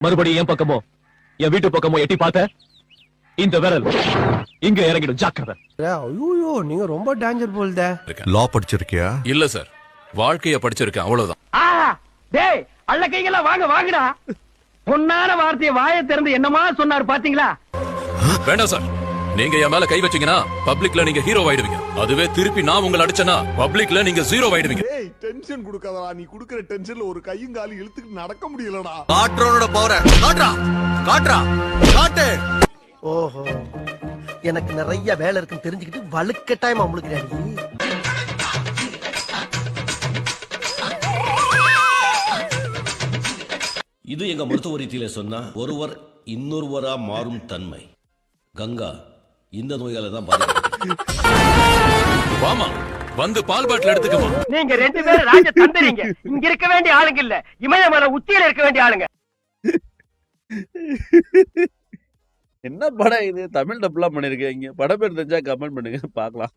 மறுபடியும் என் பக்கமோ என் வீட்டு பக்கமோ எட்டி பார்த்த இந்த விரல் இங்க இறங்கிடும், ஜாக்கிரதை. ஐயோ, நீங்க ரொம்ப டேஞ்சர் போல்தே. லா படிச்சிருக்கியா? இல்ல சார், வாழ்க்கைய படிச்சிருக்கேன், அவ்வளவுதான். டேய் அள்ள கைகளா வாங்க வாங்கடா. பொன்னான வார்த்தையை வாயை திறந்து என்னமா சொன்னார் பாத்தீங்களா? வேண்டாம் சார், நீங்க என் மேல கை வச்சீங்கன்னா பப்ளிக்ல நீங்க ஹீரோ ஆயிடுவீங்க. அதுவே திருப்பி நான் உங்களை அடிச்சேன்னா பப்ளிக்ல நீங்க ஜீரோ ஆயிடுவீங்க. ஏய் டென்ஷன் குடுக்காதடா. நீ குடுக்குற டென்ஷன்ல ஒரு கையும் காலும் இழுத்துட்டு நடக்க முடியலடா. காட்றோனோட பவர காட்றா, காட்றா, காட்டு. ஓஹோ, எனக்கு நிறைய வேலை இருக்குன்னு தெரிஞ்சுக்கிட்டு வலுக்கட்டாயமா முழுக்கிறாடி. இது எங்க மருத்துவ ரீதியில சொன்னா ஒருவர் இன்னொருவரா மாறும் தன்மை. கங்கா இந்த நோயால தான் பாதிக்கப்பட்டது. வாமா, வந்து பால் பாட்டில் எடுத்துக்கமா. நீங்க ரெண்டு பேரும் ராஜ தந்திரீங்க. இங்க இருக்க வேண்டிய ஆளுங்க இல்ல, இமயமலை உச்சியில இருக்க வேண்டிய ஆளுங்க. என்ன படம் இது? தமிழ் டப்லாம் பண்ணிருக்கீங்க. படம் பேர் தெரிஞ்சா கமெண்ட் பண்ணுங்க, பார்க்கலாம்.